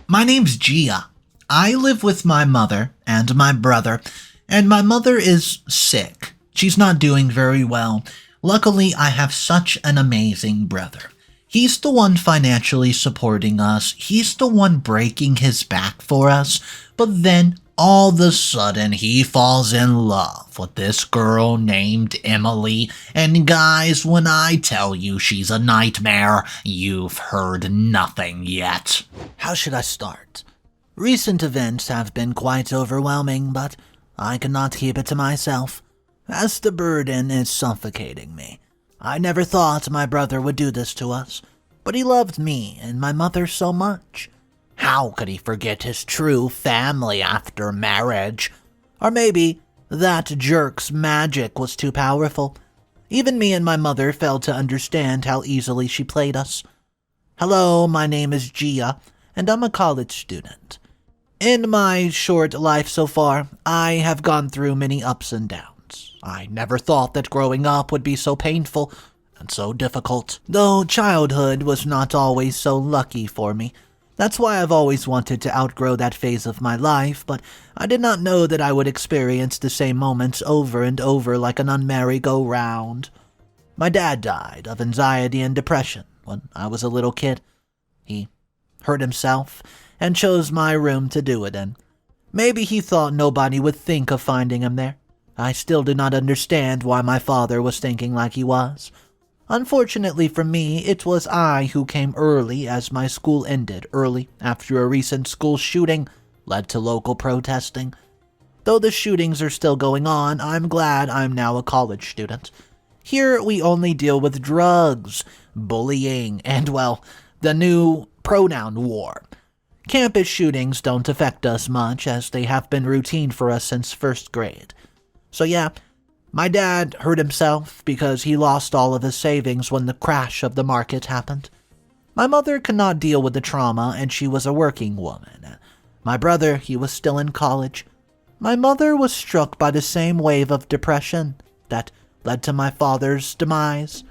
My name's Gia. I live with my mother and my brother, and my mother is sick. She's not doing very well. Luckily, I have such an amazing brother. He's the one financially supporting us. He's the one breaking his back for us. But then, all of a sudden, he falls in love with this girl named Emily. And guys, when I tell you she's a nightmare, you've heard nothing yet. How should I start? Recent events have been quite overwhelming, but I cannot keep it to myself, as the burden is suffocating me. I never thought my brother would do this to us, but he loved me and my mother so much. How could he forget his true family after marriage? Or maybe that jerk's magic was too powerful. Even me and my mother failed to understand how easily she played us. Hello, my name is Gia, and I'm a college student. In my short life so far, I have gone through many ups and downs. I never thought that growing up would be so painful and so difficult, though childhood was not always so lucky for me. That's why I've always wanted to outgrow that phase of my life, but I did not know that I would experience the same moments over and over like an un-merry-go-round. My dad died of anxiety and depression when I was a little kid. He hurt himself and chose my room to do it in. Maybe he thought nobody would think of finding him there. I still do not understand why my father was thinking like he was. Unfortunately for me, it was I who came early as my school ended early after a recent school shooting led to local protesting. Though the shootings are still going on, I'm glad I'm now a college student. Here we only deal with drugs, bullying, and, well, the new pronoun war. Campus shootings don't affect us much, as they have been routine for us since first grade. So yeah, my dad hurt himself because he lost all of his savings when the crash of the market happened. My mother could not deal with the trauma, and she was a working woman. My brother, he was still in college. My mother was struck by the same wave of depression that led to my father's demise.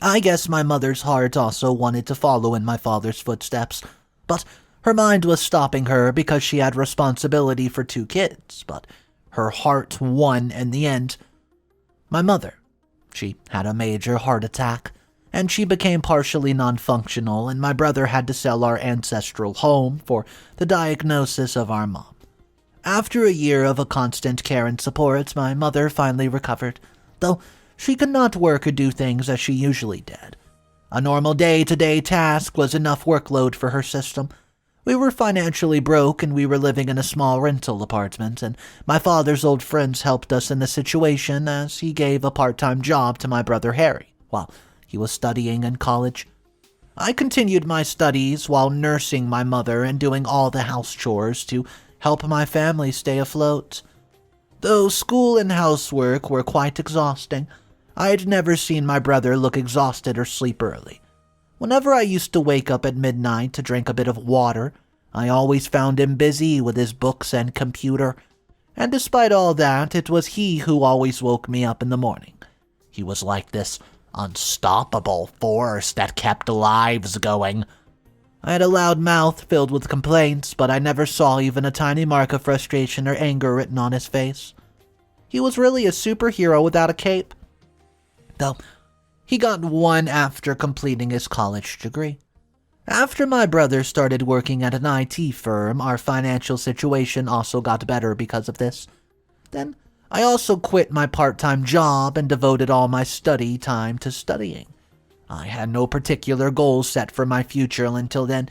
I guess my mother's heart also wanted to follow in my father's footsteps, but her mind was stopping her because she had responsibility for 2 kids, but her heart won in the end. My mother, she had a major heart attack, and she became partially non-functional, and my brother had to sell our ancestral home for the diagnosis of our mom. After a year of a constant care and support, my mother finally recovered, though she could not work or do things as she usually did. A normal day-to-day task was enough workload for her system. We were financially broke, and we were living in a small rental apartment, and my father's old friends helped us in the situation as he gave a part-time job to my brother Harry while he was studying in college. I continued my studies while nursing my mother and doing all the house chores to help my family stay afloat. Though school and housework were quite exhausting, I had never seen my brother look exhausted or sleep early. Whenever I used to wake up at midnight to drink a bit of water, I always found him busy with his books and computer. And despite all that, it was he who always woke me up in the morning. He was like this unstoppable force that kept lives going. I had a loud mouth filled with complaints, but I never saw even a tiny mark of frustration or anger written on his face. He was really a superhero without a cape. Though he got one after completing his college degree. After my brother started working at an IT firm, our financial situation also got better because of this. Then I also quit my part-time job and devoted all my study time to studying. I had no particular goals set for my future until then,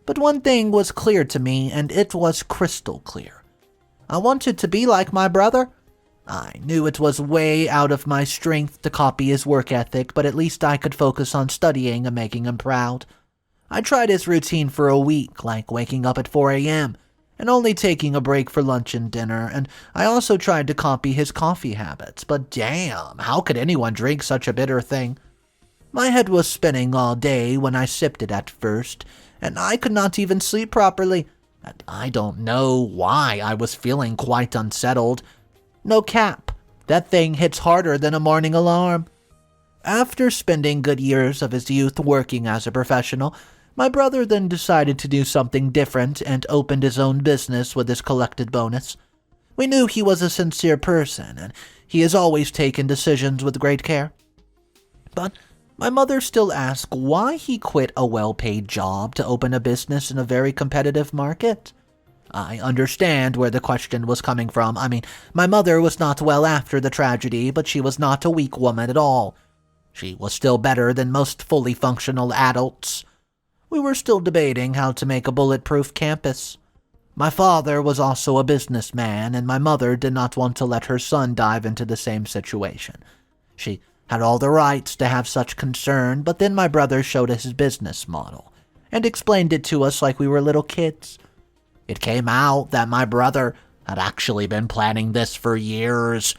but one thing was clear to me, and it was crystal clear. I wanted to be like my brother. I knew it was way out of my strength to copy his work ethic, but at least I could focus on studying and making him proud. I tried his routine for a week, like waking up at 4 a.m. and only taking a break for lunch and dinner, and I also tried to copy his coffee habits, but damn, how could anyone drink such a bitter thing? My head was spinning all day when I sipped it at first, and I could not even sleep properly. And I don't know why I was feeling quite unsettled. No cap, that thing hits harder than a morning alarm. After spending good years of his youth working as a professional, My brother then decided to do something different and opened his own business with his collected bonus. We knew he was a sincere person, and he has always taken decisions with great care. But my mother still asked why he quit a well-paid job to open a business in a very competitive market. I understand where the question was coming from. I mean, my mother was not well after the tragedy, but she was not a weak woman at all. She was still better than most fully functional adults. We were still debating how to make a bulletproof campus. My father was also a businessman, and my mother did not want to let her son dive into the same situation. She had all the rights to have such concern, but then my brother showed us his business model and explained it to us like we were little kids. It came out that my brother had actually been planning this for years,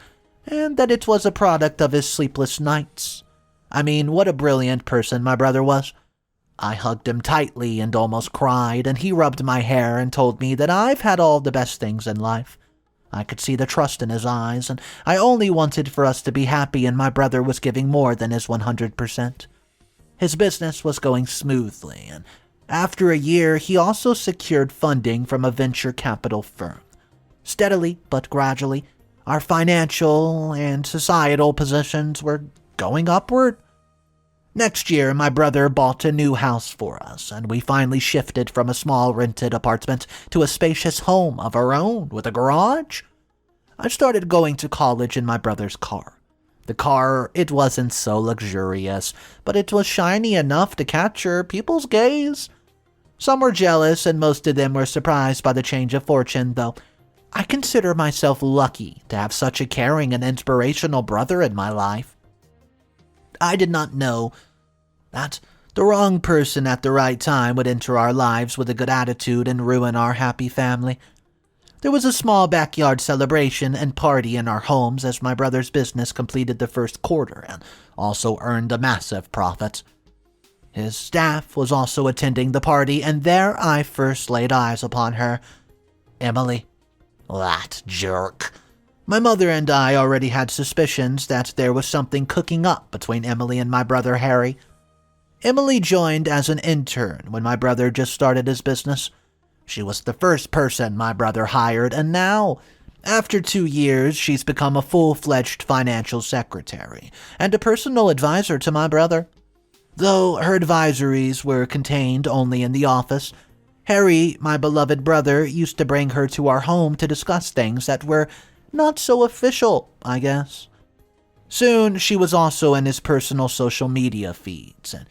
and that it was a product of his sleepless nights. I mean, what a brilliant person my brother was. I hugged him tightly and almost cried, and he rubbed my hair and told me that I've had all the best things in life. I could see the trust in his eyes, and I only wanted for us to be happy, and my brother was giving more than his 100%. His business was going smoothly, and after a year, he also secured funding from a venture capital firm. Steadily but gradually, our financial and societal positions were going upward. Next year, my brother bought a new house for us, and we finally shifted from a small rented apartment to a spacious home of our own with a garage. I started going to college in my brother's car. The car, it wasn't so luxurious, but it was shiny enough to capture people's gaze. Some were jealous, and most of them were surprised by the change of fortune, though I consider myself lucky to have such a caring and inspirational brother in my life. I did not know that the wrong person at the right time would enter our lives with a good attitude and ruin our happy family. There was a small backyard celebration and party in our homes as my brother's business completed the first quarter and also earned a massive profit. His staff was also attending the party, and there I first laid eyes upon her. Emily. That jerk. My mother and I already had suspicions that there was something cooking up between Emily and my brother Harry. Emily joined as an intern when my brother just started his business. She was the first person my brother hired, and now, after 2 years, she's become a full-fledged financial secretary and a personal advisor to my brother. Though her advisories were contained only in the office, Harry, my beloved brother, used to bring her to our home to discuss things that were not so official, I guess. Soon, she was also in his personal social media feeds, and,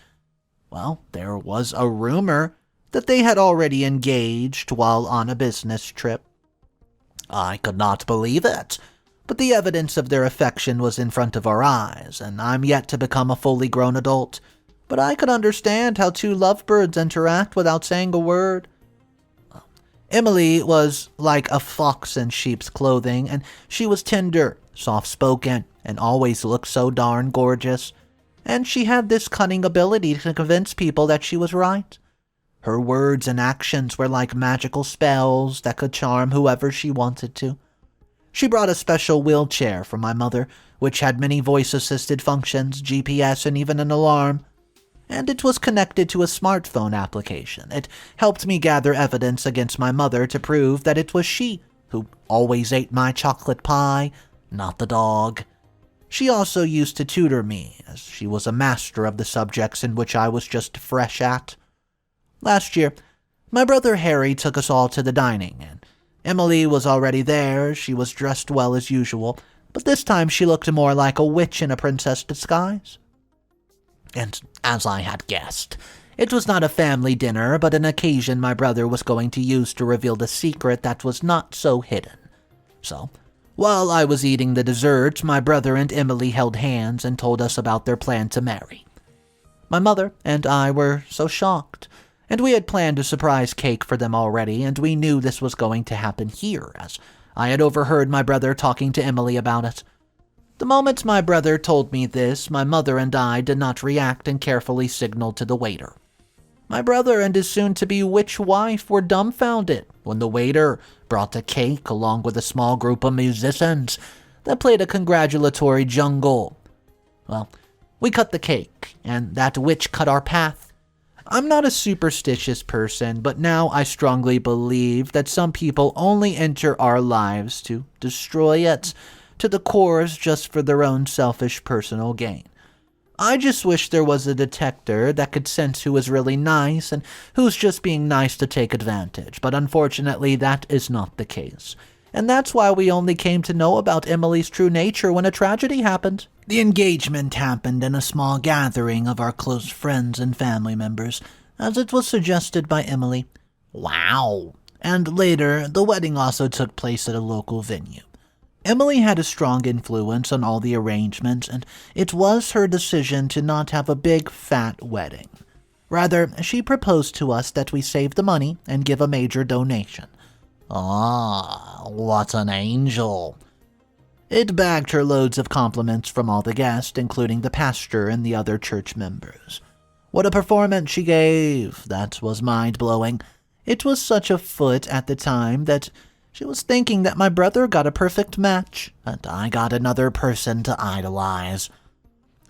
well, there was a rumor that they had already engaged while on a business trip. I could not believe it, but the evidence of their affection was in front of our eyes, and I'm yet to become a fully grown adult, but I could understand how two lovebirds interact without saying a word. Emily was like a fox in sheep's clothing, and she was tender, soft-spoken, and always looked so darn gorgeous. And she had this cunning ability to convince people that she was right. Her words and actions were like magical spells that could charm whoever she wanted to. She brought a special wheelchair for my mother, which had many voice-assisted functions, GPS, and even an alarm. And it was connected to a smartphone application. It helped me gather evidence against my mother to prove that it was she who always ate my chocolate pie, not the dog. She also used to tutor me, as she was a master of the subjects in which I was just fresh at. Last year, my brother Harry took us all to the dining, and Emily was already there. She was dressed well as usual, but this time she looked more like a witch in a princess disguise. And as I had guessed, it was not a family dinner, but an occasion my brother was going to use to reveal the secret that was not so hidden. So, while I was eating the dessert, my brother and Emily held hands and told us about their plan to marry. My mother and I were so shocked, and we had planned a surprise cake for them already, and we knew this was going to happen here, as I had overheard my brother talking to Emily about it. The moment my brother told me this, my mother and I did not react and carefully signaled to the waiter. My brother and his soon-to-be witch wife were dumbfounded when the waiter brought a cake along with a small group of musicians that played a congratulatory jungle. Well, we cut the cake, and that witch cut our path. I'm not a superstitious person, but now I strongly believe that some people only enter our lives to destroy it to the cores just for their own selfish personal gain. I just wish there was a detector that could sense who is really nice and who's just being nice to take advantage, but unfortunately that is not the case. And that's why we only came to know about Emily's true nature when a tragedy happened. The engagement happened in a small gathering of our close friends and family members, as it was suggested by Emily. Wow. And later, the wedding also took place at a local venue. Emily had a strong influence on all the arrangements, and it was her decision to not have a big, fat wedding. Rather, she proposed to us that we save the money and give a major donation. Ah, what an angel. It bagged her loads of compliments from all the guests, including the pastor and the other church members. What a performance she gave! That was mind-blowing. It was such a foot at the time that she was thinking that my brother got a perfect match, and I got another person to idolize.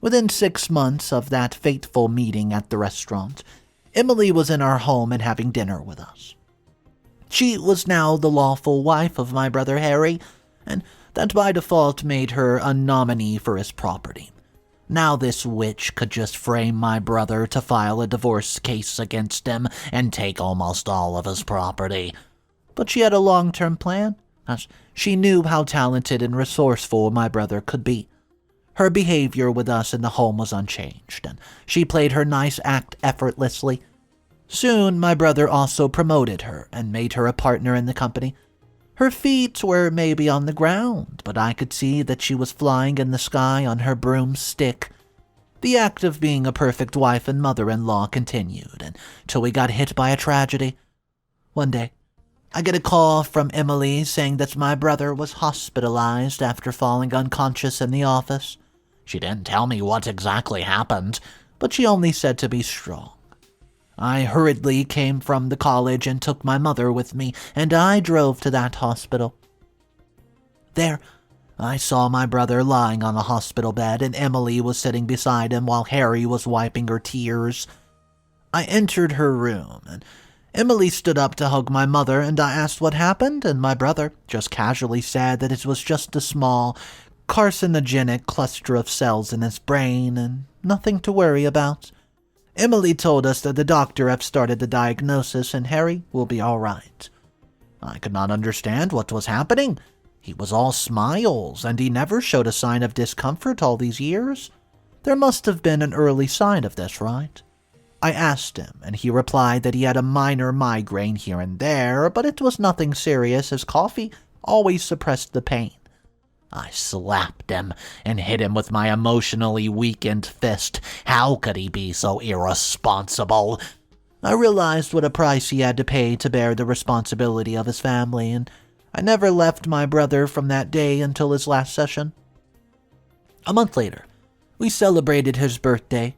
Within 6 months of that fateful meeting at the restaurant, Emily was in our home and having dinner with us. She was now the lawful wife of my brother Harry, and that by default made her a nominee for his property. Now this witch could just frame my brother to file a divorce case against him and take almost all of his property. But she had a long-term plan, as she knew how talented and resourceful my brother could be. Her behavior with us in the home was unchanged, and she played her nice act effortlessly. Soon, my brother also promoted her and made her a partner in the company. Her feet were maybe on the ground, but I could see that she was flying in the sky on her broomstick. The act of being a perfect wife and mother-in-law continued until we got hit by a tragedy. One day, I get a call from Emily saying that my brother was hospitalized after falling unconscious in the office. She didn't tell me what exactly happened, but she only said to be strong. I hurriedly came from the college and took my mother with me, and I drove to that hospital. There, I saw my brother lying on a hospital bed, and Emily was sitting beside him while Harry was wiping her tears. I entered her room, and Emily stood up to hug my mother, and I asked what happened, and my brother just casually said that it was just a small, carcinogenic cluster of cells in his brain, and nothing to worry about. Emily told us that the doctor had started the diagnosis, and Harry will be all right. I could not understand what was happening. He was all smiles, and he never showed a sign of discomfort all these years. There must have been an early sign of this, right? I asked him, and he replied that he had a minor migraine here and there, but it was nothing serious, as coffee always suppressed the pain. I slapped him and hit him with my emotionally weakened fist. How could he be so irresponsible? I realized what a price he had to pay to bear the responsibility of his family, and I never left my brother from that day until his last session. A month later, we celebrated his birthday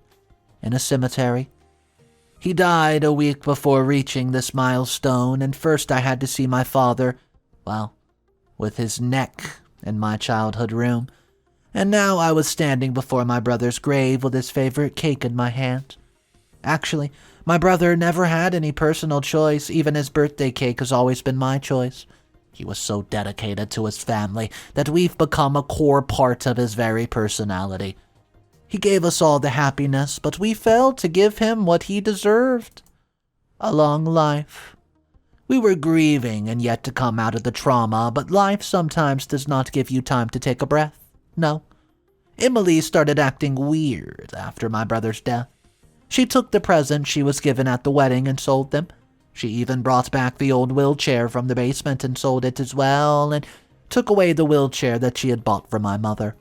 in a cemetery. He died a week before reaching this milestone, and first I had to see my father, well, with his neck in my childhood room, and now I was standing before my brother's grave with his favorite cake in my hand. Actually, my brother never had any personal choice. Even his birthday cake has always been my choice. He was so dedicated to his family that we've become a core part of his very personality. He gave us all the happiness, but we failed to give him what he deserved: a long life. We were grieving and yet to come out of the trauma, but life sometimes does not give you time to take a breath. No. Emily started acting weird after my brother's death. She took the presents she was given at the wedding and sold them. She even brought back the old wheelchair from the basement and sold it as well, and took away the wheelchair that she had bought for my mother.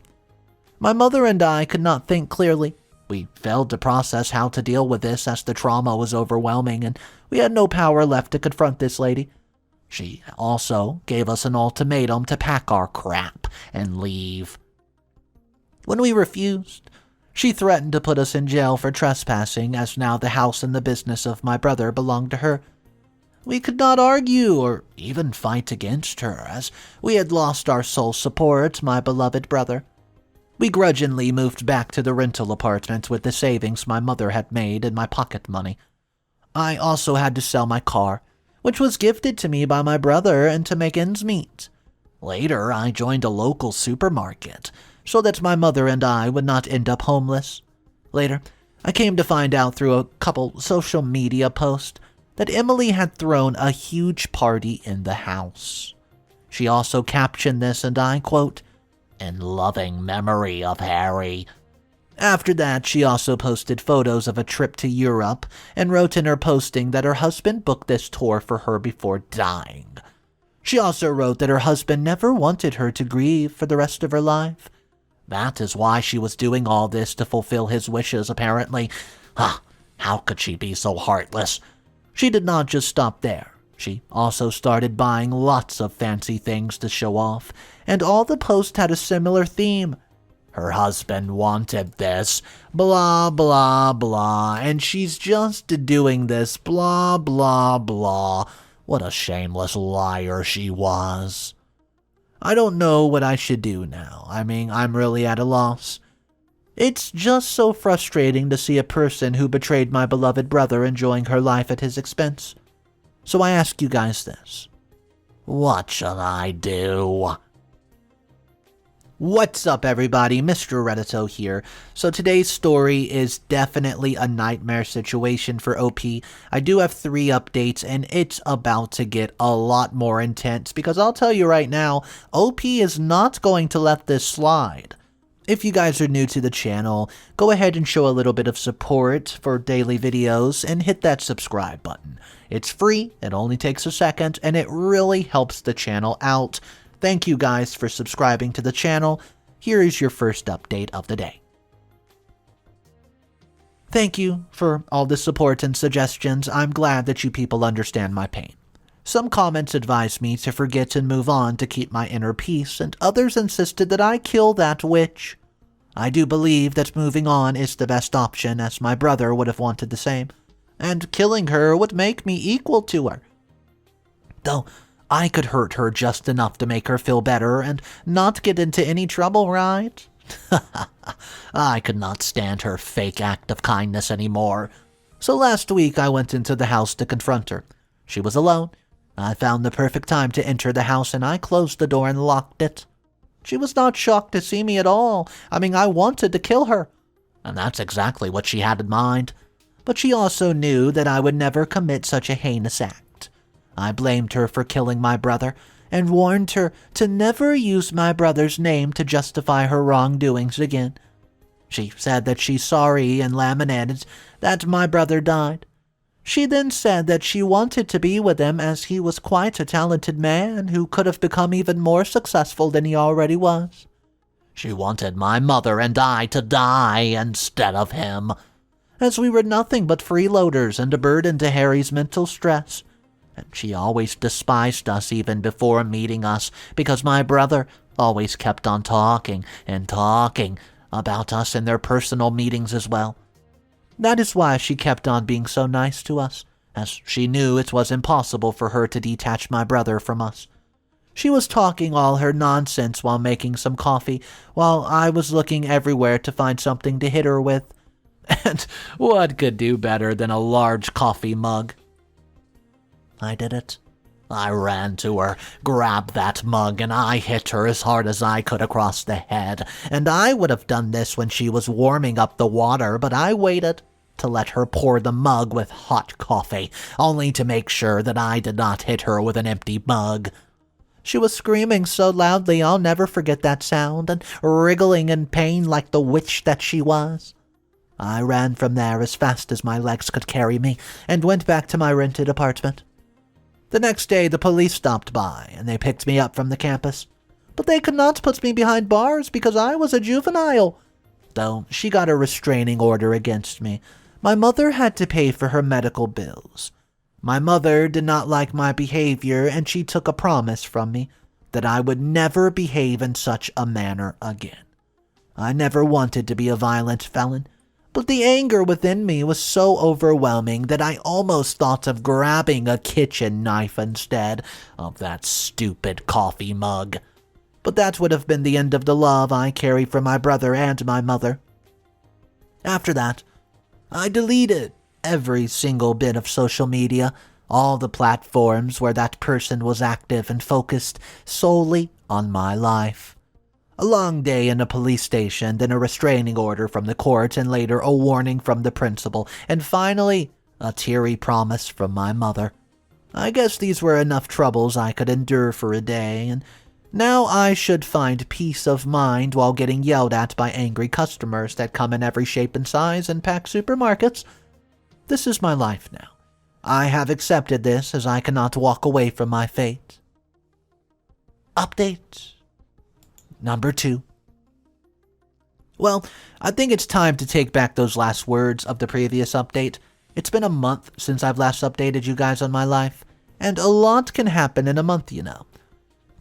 My mother and I could not think clearly. We failed to process how to deal with this, as the trauma was overwhelming, and we had no power left to confront this lady. She also gave us an ultimatum to pack our crap and leave. When we refused, she threatened to put us in jail for trespassing, as now the house and the business of my brother belonged to her. We could not argue or even fight against her, as we had lost our sole support, my beloved brother. We grudgingly moved back to the rental apartment with the savings my mother had made and my pocket money. I also had to sell my car, which was gifted to me by my brother, and to make ends meet. Later, I joined a local supermarket so that my mother and I would not end up homeless. Later, I came to find out through a couple social media posts that Emily had thrown a huge party in the house. She also captioned this, and I quote, "In loving memory of Harry." After that, she also posted photos of a trip to Europe and wrote in her posting that her husband booked this tour for her before dying. She also wrote that her husband never wanted her to grieve for the rest of her life. That is why she was doing all this, to fulfill his wishes, apparently. How could she be so heartless? She did not just stop there. She also started buying lots of fancy things to show off, and all the posts had a similar theme. Her husband wanted this, blah, blah, blah, and she's just doing this, blah, blah, blah. What a shameless liar she was. I don't know what I should do now. I'm really at a loss. It's just so frustrating to see a person who betrayed my beloved brother enjoying her life at his expense. So I ask you guys this. What should I do? What's up, everybody? Mr. Reddito here. So today's story is definitely a nightmare situation for OP. I do have 3 updates, and it's about to get a lot more intense, because I'll tell you right now, OP is not going to let this slide. If you guys are new to the channel, go ahead and show a little bit of support for daily videos and hit that subscribe button. It's free, it only takes a second, and it really helps the channel out. Thank you guys for subscribing to the channel. Here is your first update of the day. Thank you for all the support and suggestions. I'm glad that you people understand my pain. Some comments advised me to forget and move on to keep my inner peace, and others insisted that I kill that witch. I do believe that moving on is the best option, as my brother would have wanted the same, and killing her would make me equal to her. Though I could hurt her just enough to make her feel better and not get into any trouble, right? I could not stand her fake act of kindness anymore. So last week I went into the house to confront her. She was alone. I found the perfect time to enter the house, and I closed the door and locked it. She was not shocked to see me at all. I wanted to kill her. And that's exactly what she had in mind. But she also knew that I would never commit such a heinous act. I blamed her for killing my brother, and warned her to never use my brother's name to justify her wrongdoings again. She said that she's sorry and lamented that my brother died. She then said that she wanted to be with him, as he was quite a talented man who could have become even more successful than he already was. She wanted my mother and I to die instead of him, as we were nothing but freeloaders and a burden to Harry's mental stress. And she always despised us even before meeting us, because my brother always kept on talking and talking about us in their personal meetings as well. That is why she kept on being so nice to us, as she knew it was impossible for her to detach my brother from us. She was talking all her nonsense while making some coffee, while I was looking everywhere to find something to hit her with. And what could do better than a large coffee mug? I did it. I ran to her, grabbed that mug, and I hit her as hard as I could across the head. And I would have done this when she was warming up the water, but I waited to let her pour the mug with hot coffee, only to make sure that I did not hit her with an empty mug. She was screaming so loudly I'll never forget that sound, and wriggling in pain like the witch that she was. I ran from there as fast as my legs could carry me, and went back to my rented apartment. The next day, the police stopped by, and they picked me up from the campus. But they could not put me behind bars because I was a juvenile. Though she got a restraining order against me, my mother had to pay for her medical bills. My mother did not like my behavior, and she took a promise from me that I would never behave in such a manner again. I never wanted to be a violent felon, but the anger within me was so overwhelming that I almost thought of grabbing a kitchen knife instead of that stupid coffee mug. But that would have been the end of the love I carried for my brother and my mother. After that, I deleted every single bit of social media, all the platforms where that person was active and focused solely on my life. A long day in a police station, then a restraining order from the court, and later a warning from the principal, and finally a teary promise from my mother. I guess these were enough troubles I could endure for a day, and now I should find peace of mind while getting yelled at by angry customers that come in every shape and size and pack supermarkets. This is my life now. I have accepted this as I cannot walk away from my fate. Update number 2. Well, I think it's time to take back those last words of the previous update. It's been a month since I've last updated you guys on my life, and a lot can happen in a month, you know.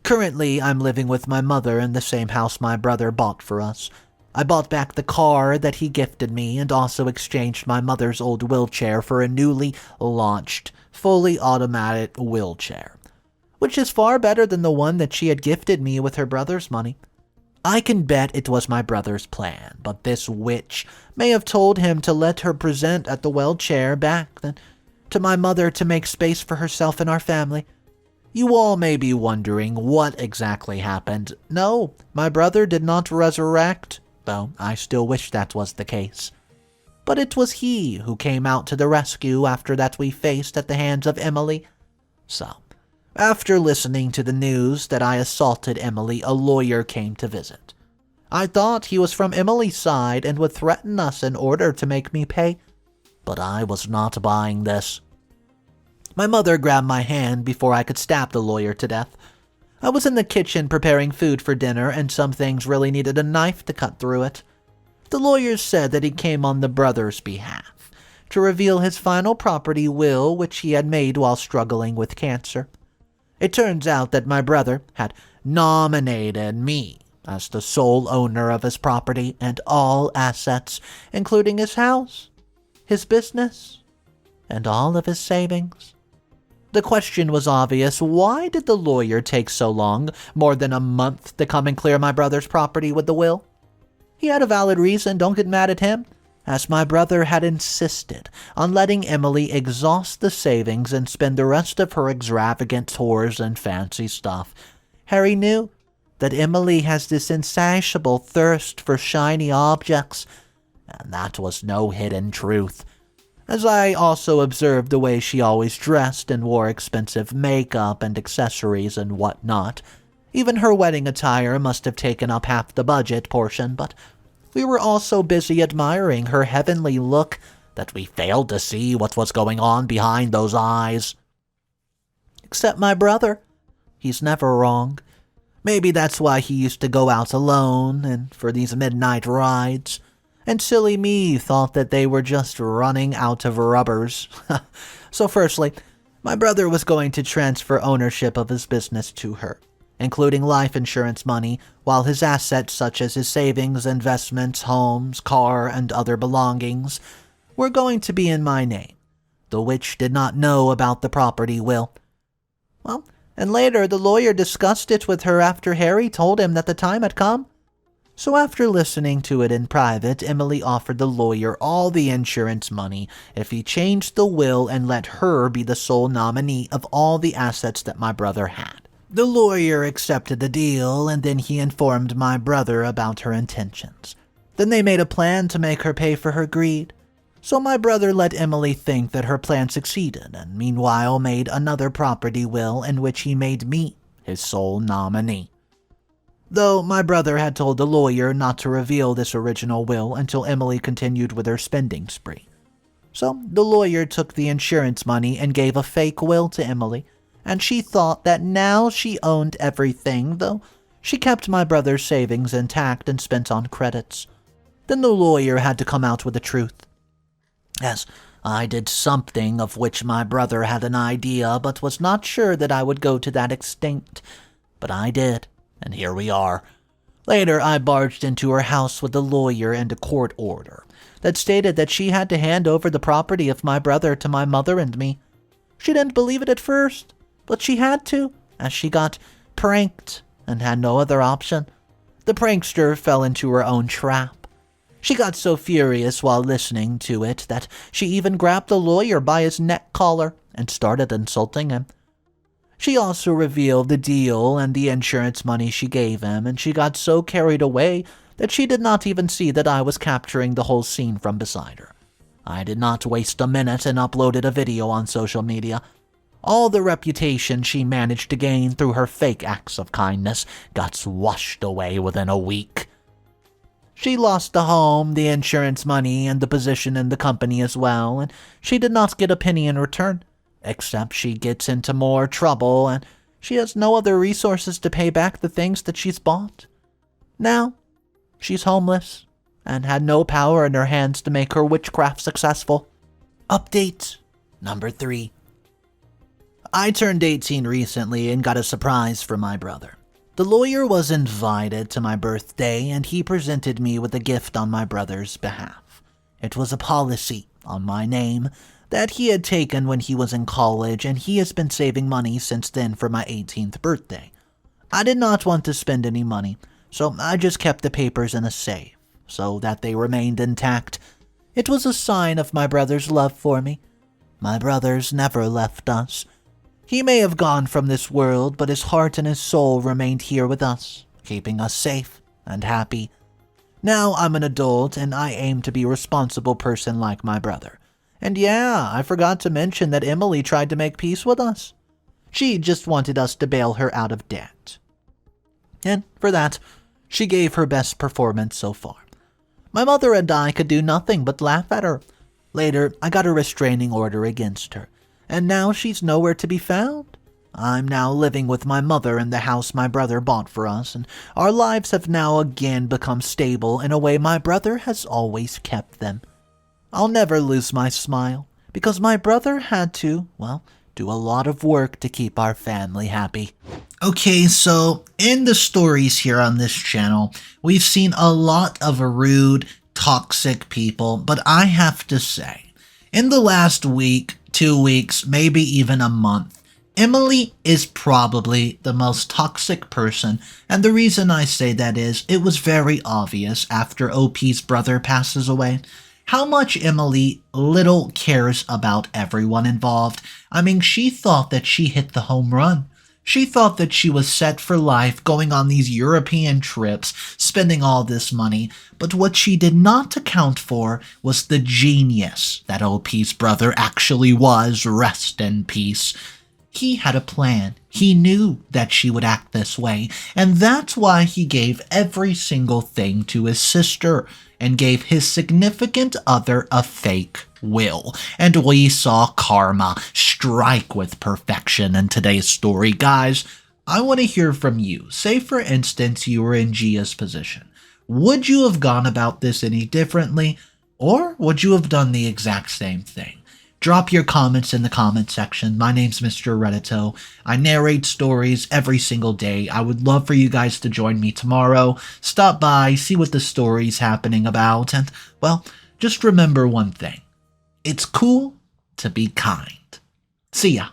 Currently, I'm living with my mother in the same house my brother bought for us. I bought back the car that he gifted me and also exchanged my mother's old wheelchair for a newly launched, fully automatic wheelchair, which is far better than the one that she had gifted me with her brother's money. I can bet it was my brother's plan, but this witch may have told him to let her present at the wheelchair back then to my mother to make space for herself and our family. You all may be wondering what exactly happened. No, my brother did not resurrect, though I still wish that was the case. But it was he who came out to the rescue after that we faced at the hands of Emily. So, after listening to the news that I assaulted Emily, a lawyer came to visit. I thought he was from Emily's side and would threaten us in order to make me pay, but I was not buying this. My mother grabbed my hand before I could stab the lawyer to death. I was in the kitchen preparing food for dinner, and some things really needed a knife to cut through it. The lawyer said that he came on the brother's behalf to reveal his final property will, which he had made while struggling with cancer. It turns out that my brother had nominated me as the sole owner of his property and all assets, including his house, his business, and all of his savings. The question was obvious. Why did the lawyer take so long, more than a month, to come and clear my brother's property with the will? He had a valid reason, don't get mad at him, as my brother had insisted on letting Emily exhaust the savings and spend the rest of her extravagant tours and fancy stuff. Harry knew that Emily has this insatiable thirst for shiny objects, and that was no hidden truth, as I also observed the way she always dressed and wore expensive makeup and accessories and whatnot. Even her wedding attire must have taken up half the budget portion, but we were all so busy admiring her heavenly look that we failed to see what was going on behind those eyes. Except my brother. He's never wrong. Maybe that's why he used to go out alone and for these midnight rides. And silly me thought that they were just running out of rubbers. So firstly, my brother was going to transfer ownership of his business to her, including life insurance money, while his assets such as his savings, investments, homes, car, and other belongings were going to be in my name. The witch did not know about the property will. Well, and later the lawyer discussed it with her after Harry told him that the time had come. So after listening to it in private, Emily offered the lawyer all the insurance money if he changed the will and let her be the sole nominee of all the assets that my brother had. The lawyer accepted the deal, and then he informed my brother about her intentions. Then they made a plan to make her pay for her greed. So my brother let Emily think that her plan succeeded, and meanwhile made another property will in which he made me his sole nominee. Though my brother had told the lawyer not to reveal this original will until Emily continued with her spending spree. So the lawyer took the insurance money and gave a fake will to Emily, and she thought that now she owned everything, though she kept my brother's savings intact and spent on credits. Then the lawyer had to come out with the truth. As I did something of which my brother had an idea but was not sure that I would go to that extent. But I did. And here we are. Later, I barged into her house with a lawyer and a court order that stated that she had to hand over the property of my brother to my mother and me. She didn't believe it at first, but she had to, as she got pranked and had no other option. The prankster fell into her own trap. She got so furious while listening to it that she even grabbed the lawyer by his neck collar and started insulting him. She also revealed the deal and the insurance money she gave him, and she got so carried away that she did not even see that I was capturing the whole scene from beside her. I did not waste a minute and uploaded a video on social media. All the reputation she managed to gain through her fake acts of kindness got washed away within a week. She lost the home, the insurance money, and the position in the company as well, and she did not get a penny in return, except she gets into more trouble and she has no other resources to pay back the things that she's bought. Now, she's homeless and had no power in her hands to make her witchcraft successful. Update number 3. I turned 18 recently and got a surprise from my brother. The lawyer was invited to my birthday, and he presented me with a gift on my brother's behalf. It was a policy on my name that he had taken when he was in college, and he has been saving money since then for my 18th birthday. I did not want to spend any money, so I just kept the papers in a safe, so that they remained intact. It was a sign of my brother's love for me. My brother's never left us. He may have gone from this world, but his heart and his soul remained here with us, keeping us safe and happy. Now I'm an adult, and I aim to be a responsible person like my brother. And yeah, I forgot to mention that Emily tried to make peace with us. She just wanted us to bail her out of debt. And for that, she gave her best performance so far. My mother and I could do nothing but laugh at her. Later, I got a restraining order against her, and now she's nowhere to be found. I'm now living with my mother in the house my brother bought for us, and our lives have now again become stable in a way my brother has always kept them. I'll never lose my smile, because my brother had to, do a lot of work to keep our family happy. Okay, so in the stories here on this channel, we've seen a lot of rude, toxic people, but I have to say, in the last week, 2 weeks, maybe even a month, Emily is probably the most toxic person, and the reason I say that is, it was very obvious after OP's brother passes away how much Emily little cares about everyone involved. I mean, she thought that she hit the home run. She thought that she was set for life, going on these European trips, spending all this money, but what she did not account for was the genius that OP's brother actually was, rest in peace. He had a plan. He knew that she would act this way, and that's why he gave every single thing to his sister, and gave his significant other a fake will. And we saw karma strike with perfection in today's story. Guys, I want to hear from you. Say, for instance, you were in Gia's position. Would you have gone about this any differently, or would you have done the exact same thing? Drop your comments in the comment section. My name's Mr. Reddito. I narrate stories every single day. I would love for you guys to join me tomorrow. Stop by, see what the story's happening about, and, just remember one thing. It's cool to be kind. See ya.